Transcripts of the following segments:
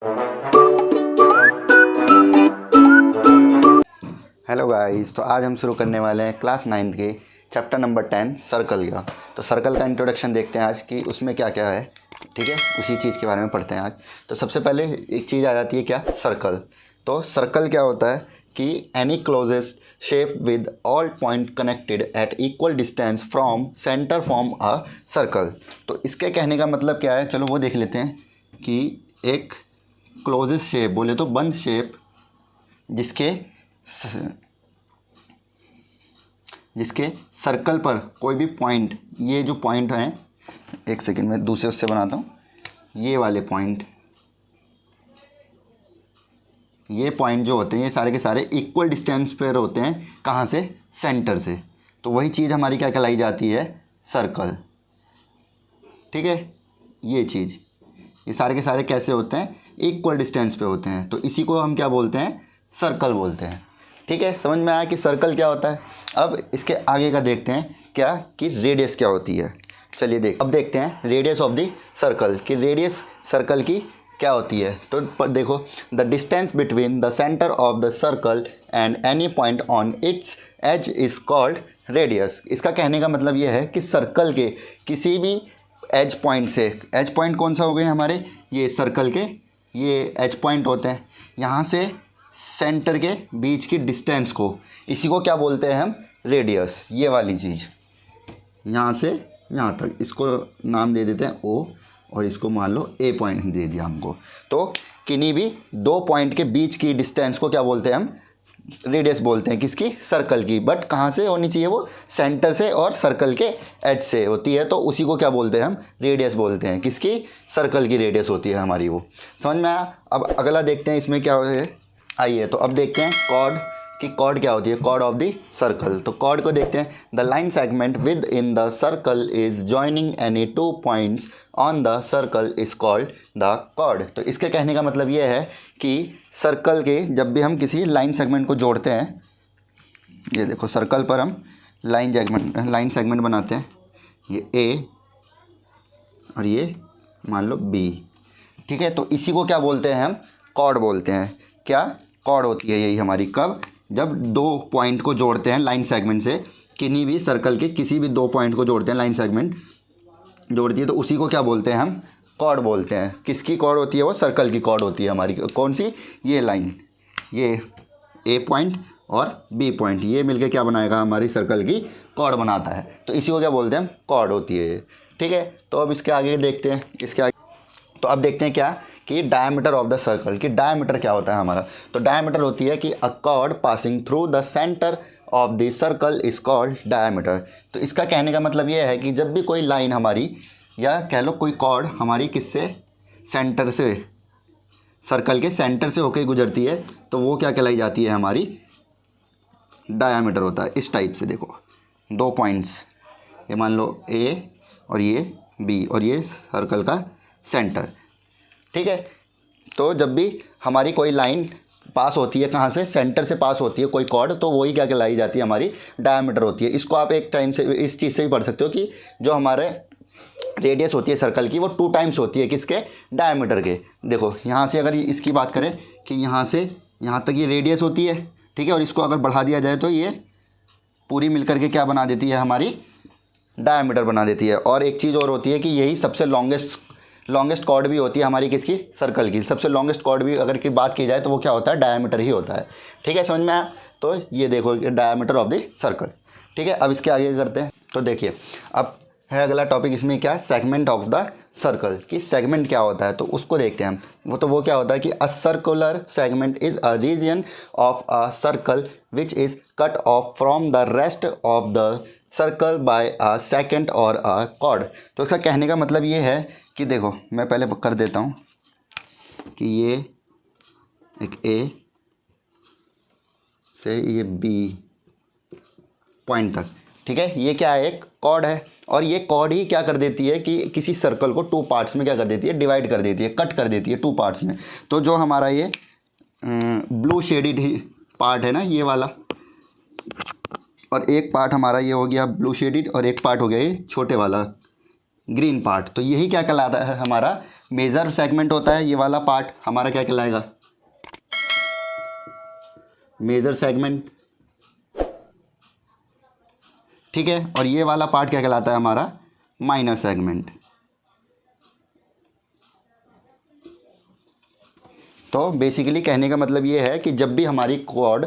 Hello guys, तो आज हम शुरू करने वाले हैं क्लास 9 के चैप्टर नंबर 10 सर्कल का। तो सर्कल का इंट्रोडक्शन देखते हैं आज कि उसमें क्या क्या है। ठीक है, उसी चीज़ के बारे में पढ़ते हैं आज। तो सबसे पहले एक चीज़ आ जाती है, क्या? सर्कल। तो सर्कल क्या होता है कि any closest shape with all point connected eight equal distance from centre form a circle. तो इसके कहने का मतलब क्या है, चलो वो देख लेते हैं कि एक क्लोजेस्ट शेप बोले तो बंद शेप जिसके सर्कल पर कोई भी पॉइंट, ये जो पॉइंट हैं, एक सेकंड में दूसरे उससे बनाता हूँ, ये वाले पॉइंट, ये पॉइंट जो होते हैं ये सारे के सारे इक्वल डिस्टेंस पर होते हैं। कहाँ से? सेंटर से। तो वही चीज़ हमारी क्या कहलाई जाती है? सर्कल। ठीक है, ये चीज़, ये सारे के सारे कैसे होते हैं? इक्वल डिस्टेंस पे होते हैं। तो इसी को हम क्या बोलते हैं? सर्कल बोलते हैं। ठीक है, समझ में आया कि सर्कल क्या होता है। अब इसके आगे का देखते हैं क्या कि रेडियस क्या होती है। चलिए अब देखते हैं रेडियस ऑफ द सर्कल कि रेडियस सर्कल की क्या होती है। तो देखो, the distance between the centre of the circle and any point on its edge is called radius. इसका कहने का मतलब ये है कि सर्कल के किसी भी एज पॉइंट से, एज पॉइंट कौन सा हो गए हमारे? ये सर्कल के ये एज पॉइंट होते हैं, यहाँ से सेंटर के बीच की डिस्टेंस को, इसी को क्या बोलते हैं हम? रेडियस। ये वाली चीज़ यहाँ से यहाँ तक, इसको नाम दे देते हैं ओ, और इसको मान लो ए पॉइंट दे दिया हमको। तो किन्हीं भी दो पॉइंट के बीच की डिस्टेंस को क्या बोलते हैं हम? रेडियस बोलते हैं। किसकी? सर्कल की। बट कहाँ से होनी चाहिए वो? सेंटर से और सर्कल के एज से होती है, तो उसी को क्या बोलते हैं हम? रेडियस बोलते हैं। किसकी? सर्कल की रेडियस होती है हमारी वो। समझ में आया? अब अगला देखते हैं इसमें क्या है। आइए, तो अब देखते हैं कॉर्ड कि कॉर्ड क्या होती है, कॉर्ड ऑफ द सर्कल। तो कॉर्ड को देखते हैं। The line segment within the circle is joining any two points on the circle is called the chord. तो इसके कहने का मतलब ये है कि सर्कल के जब भी हम किसी लाइन सेगमेंट को जोड़ते हैं, ये देखो सर्कल पर हम लाइन सेगमेंट बनाते हैं, ये ए और ये मान लो बी। ठीक है, तो इसी को क्या बोलते हैं हम? कॉर्ड बोलते हैं। क्या? कॉर्ड होती है यही हमारी। कब? जब दो पॉइंट को जोड़ते हैं लाइन सेगमेंट से, किन्हीं भी सर्कल के किसी भी दो पॉइंट को जोड़ते हैं, लाइन सेगमेंट जोड़ती है, तो उसी को क्या बोलते हैं हम? कॉर्ड बोलते हैं। किसकी कॉर्ड होती है वो? सर्कल की कॉर्ड होती है हमारी। कौन सी? ये लाइन, ये ए पॉइंट और बी पॉइंट, ये मिलके क्या बनाएगा? हमारी सर्कल की कॉर्ड बनाता है। तो इसी को क्या बोलते हैं हम? कॉर्ड होती है ये। ठीक है, तो अब इसके आगे देखते हैं। इसके आगे तो अब देखते हैं क्या कि डायमीटर ऑफ द सर्कल, कि डायमीटर क्या होता है हमारा। तो डायमीटर होती है कि अ cord passing through the centre of the circle is called diameter. तो इसका कहने का मतलब ये है कि जब भी कोई लाइन हमारी, या कह लो कोई कॉर्ड हमारी, किससे? सेंटर से, सर्कल के सेंटर से होकर गुजरती है, तो वो क्या कहलाई जाती है? हमारी डायमीटर होता है। इस टाइप से देखो, दो पॉइंट्स, ये मान लो ए और ये बी, और ये सर्कल का सेंटर। ठीक है, तो जब भी हमारी कोई लाइन पास होती है, कहाँ से? सेंटर से पास होती है कोई कॉर्ड, तो वही क्या कहलाई जाती है? हमारी डायमीटर होती है। इसको आप एक टाइम से इस चीज़ से भी पढ़ सकते हो कि जो हमारे रेडियस होती है सर्कल की, वो 2 टाइम्स होती है। किसके? डायमीटर के। देखो यहाँ से अगर इसकी बात करें कि यहाँ से यहाँ तक ये रेडियस होती है, ठीक है, और इसको अगर बढ़ा दिया जाए तो ये पूरी मिलकर के क्या बना देती है? हमारी डायमीटर बना देती है। और एक चीज़ और होती है कि यही सबसे लॉन्गेस्ट कॉर्ड भी होती है हमारी। किसकी? सर्कल की। सबसे लॉन्गेस्ट कॉर्ड भी अगर की बात की जाए तो वो क्या होता है? डायमीटर ही होता है। ठीक है, समझ में आया? तो ये देखो डायमीटर ऑफ द सर्कल। ठीक है, अब इसके आगे करते हैं। तो देखिए, अब है अगला टॉपिक इसमें क्या? सेगमेंट ऑफ द सर्कल, कि सेगमेंट क्या होता है, तो उसको देखते हैं हम। वो क्या होता है कि a circular segment is a region of a circle which is cut off from the rest of the circle by a secant और अ कॉर्ड। तो इसका कहने का मतलब ये है कि देखो, मैं पहले कर देता हूँ कि ये एक ए से ये बी पॉइंट तक, ठीक है, ये क्या है? एक कॉर्ड है। और ये कॉर्ड ही क्या कर देती है कि किसी सर्कल को 2 पार्ट्स में क्या कर देती है? डिवाइड कर देती है, कट कर देती है 2 पार्ट्स में। तो जो हमारा ये ब्लू शेडिड पार्ट है ना, ये वाला, और एक पार्ट हमारा ये हो गया ब्लू शेडिड, और एक पार्ट हो गया ये छोटे वाला ग्रीन पार्ट। तो यही क्या कहलाता है? हमारा मेजर सेगमेंट होता है ये वाला पार्ट हमारा क्या कहलाएगा, मेजर सेगमेंट, ठीक है। और ये वाला पार्ट क्या कहलाता है हमारा, माइनर सेगमेंट। तो बेसिकली कहने का मतलब ये है कि जब भी हमारी कॉर्ड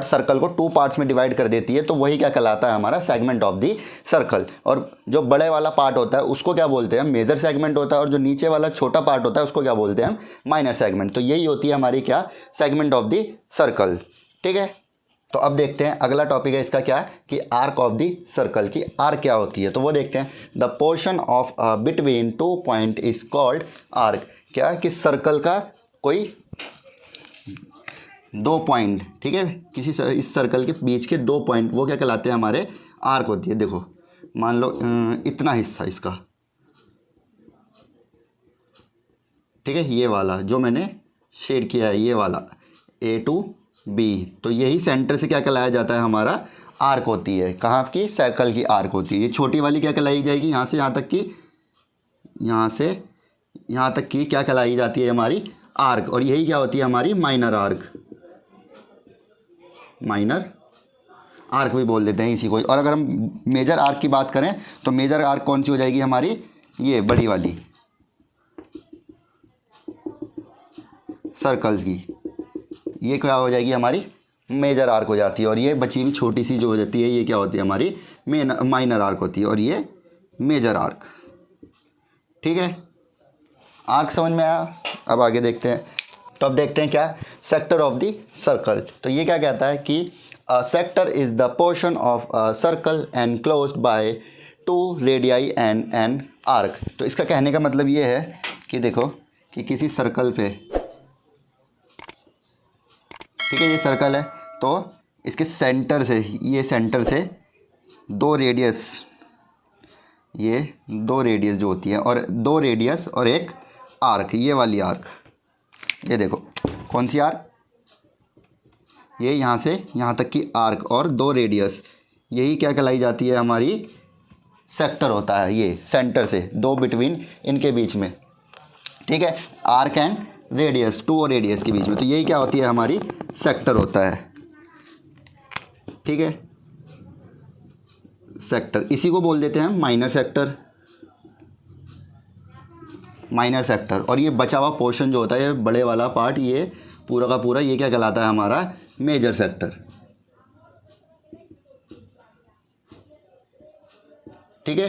सर्कल को 2 पार्ट्स में डिवाइड कर देती है तो वही क्या कहलाता है हमारा, सेगमेंट ऑफ दी सर्कल। और जो बड़े वाला पार्ट होता है उसको क्या बोलते हैं, मेजर सेगमेंट होता है, और जो नीचे वाला छोटा पार्ट होता है उसको क्या बोलते हैं हम, माइनर सेगमेंट। तो यही होती है हमारी क्या, सेगमेंट ऑफ दी सर्कल, ठीक है। तो अब देखते हैं अगला टॉपिक है इसका क्या, कि आर्क ऑफ दी सर्कल की आर्क क्या होती है। तो वो देखते हैं, the portion of between 2 point is called arc. क्या, कि सर्कल का कोई 2 पॉइंट, ठीक है, इस सर्कल के बीच के 2 पॉइंट वो क्या कहलाते हैं हमारे, आर्क होती है। देखो मान लो इतना हिस्सा इसका, ठीक है, ये वाला जो मैंने शेड किया है, ये वाला A to B, तो यही सेंटर से क्या कहलाया जाता है हमारा, आर्क होती है। कहाँ की, सर्कल की आर्क होती है। ये छोटी वाली क्या कहलाई जाएगी, यहाँ से यहाँ तक की, यहाँ से यहाँ तक की क्या कहलाई जाती है हमारी, आर्क। और यही क्या होती है हमारी, माइनर आर्क, माइनर आर्क भी बोल देते हैं इसी को। और अगर हम मेजर आर्क की बात करें तो मेजर आर्क कौन सी हो जाएगी हमारी, ये बड़ी वाली सर्कल्स की, ये क्या हो जाएगी हमारी, मेजर आर्क हो जाती है। और ये बची हुई छोटी सी जो हो जाती है ये क्या होती है हमारी, माइनर आर्क होती है, और ये मेजर आर्क, ठीक है। आर्क समझ में आया। अब आगे देखते हैं। तो अब देखते हैं क्या, सेक्टर ऑफ द सर्कल। तो ये क्या कहता है कि sector is the portion of circle enclosed by 2 radii and an arc. तो इसका कहने का मतलब ये है कि देखो कि किसी सर्कल पे, ठीक है, ये सर्कल है, तो इसके सेंटर से, ये सेंटर से 2 रेडियस, ये 2 रेडियस जो होती है, और 2 रेडियस और एक आर्क, ये वाली आर्क, ये देखो कौन सी आर्क, ये यहाँ से यहाँ तक की आर्क और 2 रेडियस, यही क्या कहलाई जाती है हमारी, सेक्टर होता है। ये सेंटर से 2 बिटवीन इनके बीच में, ठीक है, आर्क एंड रेडियस, 2 और रेडियस के बीच में, तो यही क्या होती है हमारी, सेक्टर होता है, ठीक है, सेक्टर। इसी को बोल देते हैं माइनर सेक्टर, माइनर सेक्टर। और ये बचा हुआ पोर्शन जो होता है, ये बड़े वाला पार्ट, ये पूरा का पूरा ये क्या कहलाता है हमारा, मेजर सेक्टर, ठीक है।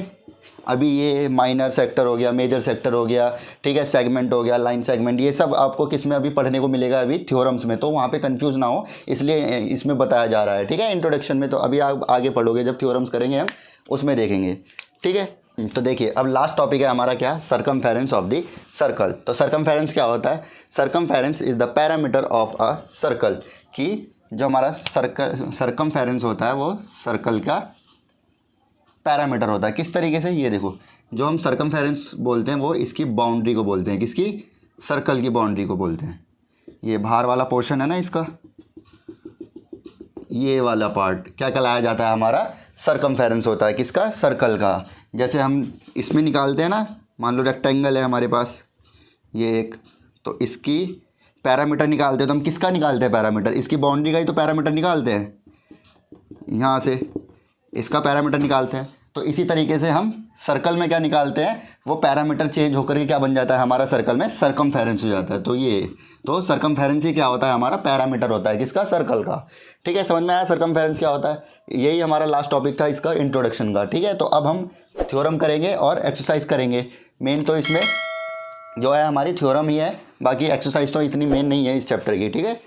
अभी ये माइनर सेक्टर हो गया, मेजर सेक्टर हो गया, ठीक है, सेगमेंट हो गया, लाइन सेगमेंट, ये सब आपको किस में अभी पढ़ने को मिलेगा, अभी थ्योरम्स में, तो वहाँ पे कंफ्यूज ना हो इसलिए इसमें बताया जा रहा है, ठीक है, इंट्रोडक्शन में। तो अभी आप आगे पढ़ोगे जब थ्योरम्स करेंगे हम उसमें देखेंगे, ठीक है। तो देखिए अब लास्ट टॉपिक है हमारा क्या, सरकमफेरेंस ऑफ द सर्कल। तो सरकमफेरेंस क्या होता है, circumference is the parameter of a circle, कि जो हमारा सरकमफेरेंस होता है वो सर्कल का पैरामीटर होता है। किस तरीके से, ये देखो जो हम सरकमफेरेंस बोलते हैं वो इसकी बाउंड्री को बोलते हैं, किसकी, सर्कल की बाउंड्री को बोलते हैं। ये बाहर वाला पोर्शन है ना इसका, ये वाला पार्ट क्या कहलाया जाता है हमारा, सरकमफेरेंस होता है, किसका, सर्कल का। जैसे हम इसमें निकालते हैं ना, मान लो रेक्टेंगल है हमारे पास ये एक, तो इसकी पैरामीटर निकालते हैं, तो हम किसका निकालते हैं पैरामीटर, इसकी बाउंड्री का ही तो पैरामीटर निकालते हैं, यहाँ से इसका पैरामीटर निकालते हैं। तो इसी तरीके से हम सर्कल में क्या निकालते हैं, वो पैरामीटर चेंज होकर के क्या बन जाता है हमारा, सर्कल में सरकमफेरेंस हो जाता है। तो ये, तो सरकमफेरेंस ही क्या होता है हमारा, पैरामीटर होता है, किसका, सर्कल का, ठीक है। समझ में आया सरकमफेरेंस क्या होता है। यही हमारा लास्ट टॉपिक था इसका इंट्रोडक्शन का, ठीक है। तो अब हम थ्योरम करेंगे और एक्सरसाइज करेंगे। मेन तो इसमें जो है हमारी थ्योरम ही है, बाकी एक्सरसाइज तो इतनी मेन नहीं है इस चैप्टर की, ठीक है।